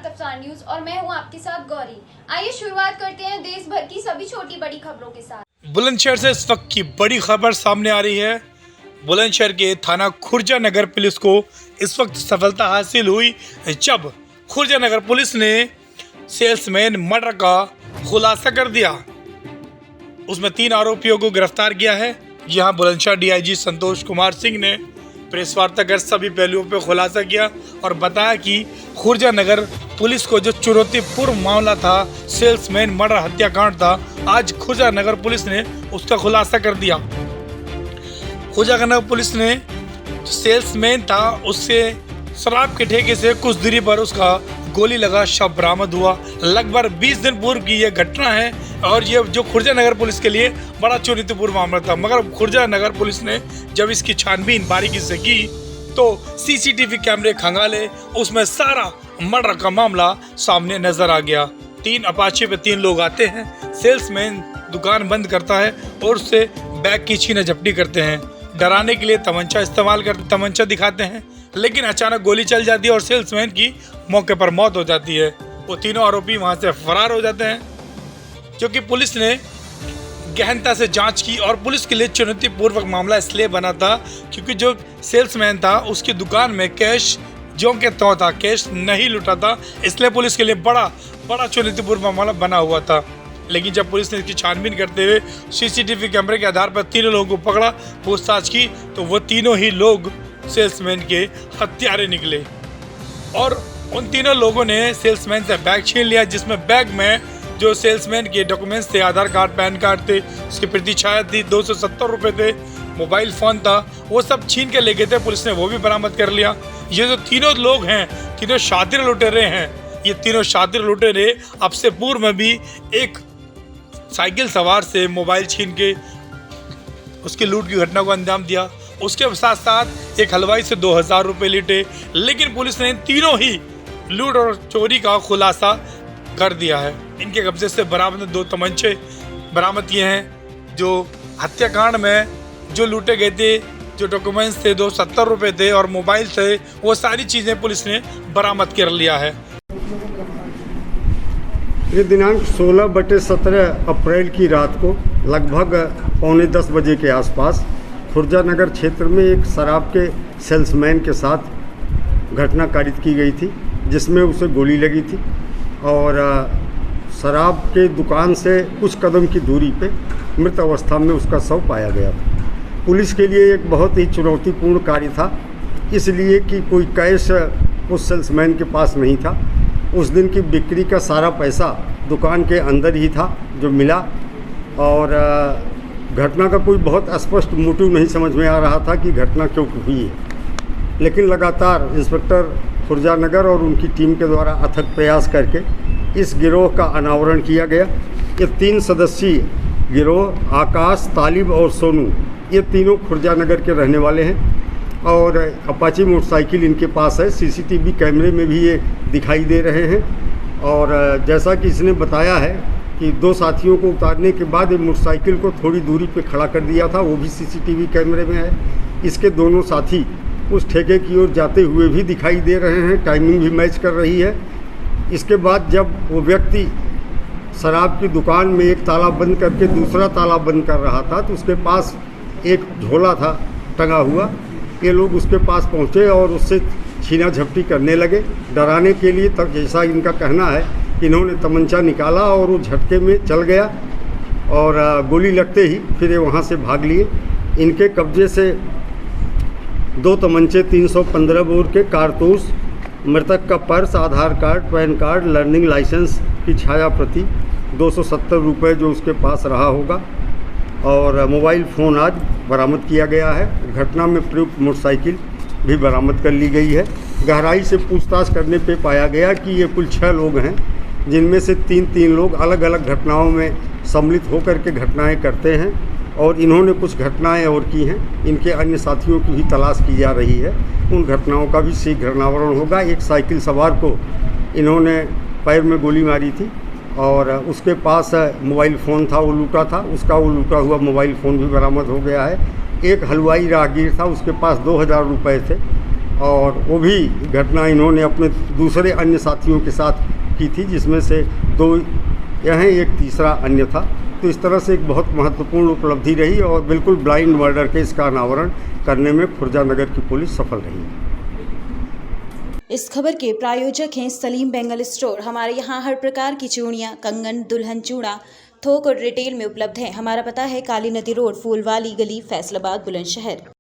साथ अफसान न्यूज और मैं हूं आपके साथ गौरी। आइए शुरुआत करते हैं देश भर की सभी छोटी बड़ी खबरों के साथ। बुलंदशहर से इस वक्त की बड़ी खबर सामने आ रही है। बुलंदशहर के थाना खुर्जा नगर पुलिस को इस वक्त सफलता हासिल हुई जब खुर्जा नगर पुलिस ने सेल्समैन मर्डर का खुलासा कर दिया। उसमें 3 आरोपियों को गिरफ्तार किया है। यहाँ बुलंदशहर डीआईजी संतोष कुमार सिंह ने प्रेस वार्ता कर सभी पहलुओं पर खुलासा किया और बताया कि खुर्जा नगर पुलिस को जो चुनौतीपूर्ण मामला था, सेल्समैन मर्डर हत्याकांड था, आज खुर्जा नगर पुलिस ने उसका खुलासा कर दिया। खुर्जा नगर पुलिस ने जो सेल्समैन था उससे शराब के ठेके से कुछ दूरी पर उसका गोली लगा शव बरामद हुआ। लगभग 20 दिन पूर्व की यह घटना है और ये जो खुर्जा नगर पुलिस के लिए बड़ा चुनौतीपूर्ण मामला था, मगर खुर्जा नगर पुलिस ने जब इसकी छानबीन बारीकी से की तो सीसीटीवी कैमरे खंगाले, उसमें सारा मर्डर का मामला सामने नजर आ गया। 3 अपाचे पे 3 लोग आते हैं, सेल्समैन दुकान बंद करता है और उससे बैग की छीना झपटी करते हैं। डराने के लिए तमंचा दिखाते हैं, लेकिन अचानक गोली चल जाती है और सेल्समैन की मौके पर मौत हो जाती है। वो तीनों आरोपी वहां से फरार हो जाते हैं, क्योंकि पुलिस ने गहनता से जांच की और पुलिस के लिए चुनौतीपूर्वक मामला इसलिए बना था क्योंकि जो सेल्समैन था उसकी दुकान में कैश जो के तो था, कैश नहीं लुटा था, इसलिए पुलिस के लिए बड़ा चुनौतीपूर्ण मामला बना हुआ था। लेकिन जब पुलिस ने इसकी छानबीन करते हुए सीसीटीवी कैमरे के आधार पर 3 लोगों को पकड़ा, पूछताछ की, तो वो तीनों ही लोग सेल्समैन के हत्यारे निकले और उन तीनों लोगों ने सेल्समैन से बैग छीन लिया, जिसमें बैग में जो सेल्समैन के डॉक्यूमेंट्स थे, आधार कार्ड, पैन कार्ड थे, उसकी प्रति छाया थी, 270 रुपये थे, मोबाइल फ़ोन था, वो सब छीन के ले गए थे। पुलिस ने वो भी बरामद कर लिया। ये जो तीनों लोग हैं, तीनों शातिर लुटेरे हैं। ये तीनों शातिर लुटेरे अब से पूर्व में भी एक साइकिल सवार से मोबाइल छीन के उसकी लूट की घटना को अंजाम दिया। उसके साथ साथ एक हलवाई से 2000 रुपये लूटे, लेकिन पुलिस ने इन तीनों ही लूट और चोरी का खुलासा कर दिया है। इनके कब्जे से बरामद 2 तमंचे बरामद किए हैं। जो हत्याकांड में जो लूटे गए थे, जो डॉक्यूमेंट्स थे, 270 रुपये थे और मोबाइल थे, वो सारी चीज़ें पुलिस ने बरामद कर लिया है। ये दिनांक 16/17 अप्रैल की रात को लगभग 9:45 बजे के आसपास खुर्जा नगर क्षेत्र में एक शराब के सेल्समैन के साथ घटना कारित की गई थी, जिसमें उसे गोली लगी थी और शराब के दुकान से कुछ कदम की दूरी पे मृत अवस्था में उसका शव पाया गया था। पुलिस के लिए एक बहुत ही चुनौतीपूर्ण कार्य था, इसलिए कि कोई कैश उस सेल्समैन के पास नहीं था। उस दिन की बिक्री का सारा पैसा दुकान के अंदर ही था जो मिला और घटना का कोई बहुत स्पष्ट मोटिव नहीं समझ में आ रहा था कि घटना क्यों हुई है। लेकिन लगातार इंस्पेक्टर खुर्जा नगर और उनकी टीम के द्वारा अथक प्रयास करके इस गिरोह का अनावरण किया गया। ये 3 सदस्यीय गिरोह आकाश, तालिब और सोनू, ये तीनों खुर्जा नगर के रहने वाले हैं और अपाची मोटरसाइकिल इनके पास है। सीसीटीवी कैमरे में भी ये दिखाई दे रहे हैं और जैसा कि इसने बताया है कि 2 साथियों को उतारने के बाद ये मोटरसाइकिल को थोड़ी दूरी पे खड़ा कर दिया था, वो भी सीसीटीवी कैमरे में है। इसके दोनों साथी उस ठेके की ओर जाते हुए भी दिखाई दे रहे हैं, टाइमिंग भी मैच कर रही है। इसके बाद जब वो व्यक्ति शराब की दुकान में एक ताला बंद करके दूसरा ताला बंद कर रहा था, तो उसके पास एक झोला था टंगा हुआ। ये लोग उसके पास पहुँचे और उससे छीना झपटी करने लगे डराने के लिए। तब जैसा इनका कहना है कि इन्होंने तमंचा निकाला और वो झटके में चल गया और गोली लगते ही फिर ये वहाँ से भाग लिए। इनके कब्जे से 2 तमंचे, 315 बोर के कारतूस, मृतक का purse, Aadhaar card, PAN card, learning licence की छाया प्रति, 270 रुपये जो उसके पास रहा होगा और मोबाइल फ़ोन आज बरामद किया गया है। घटना में प्रयुक्त मोटरसाइकिल भी बरामद कर ली गई है। गहराई से पूछताछ करने पे पाया गया कि ये कुल 6 लोग हैं, जिनमें से 3 लोग अलग अलग घटनाओं में सम्मिलित होकर के घटनाएं करते हैं और इन्होंने कुछ घटनाएं और की हैं। इनके अन्य साथियों की भी तलाश की जा रही है। उन घटनाओं का भी शीघ्र अनावरण होगा। एक साइकिल सवार को इन्होंने पैर में गोली मारी थी और उसके पास मोबाइल फ़ोन था, वो लूटा था, उसका वो लूटा हुआ मोबाइल फ़ोन भी बरामद हो गया है। एक हलवाई राहगीर था, उसके पास 2000 रुपये थे और वो भी घटना इन्होंने अपने दूसरे अन्य साथियों के साथ की थी, जिसमें से 2 यहाँ एक तीसरा अन्य था। तो इस तरह से एक बहुत महत्वपूर्ण उपलब्धि रही और बिल्कुल ब्लाइंड मर्डर केस का अनावरण करने में खुर्जा नगर की पुलिस सफल रही। इस खबर के प्रायोजक हैं सलीम बेंगल स्टोर। हमारे यहाँ हर प्रकार की चूड़ियाँ, कंगन, दुल्हन चूड़ा थोक और रिटेल में उपलब्ध है। हमारा पता है काली नदी रोड, फूलवाली गली, फैसलाबाद, बुलंदशहर।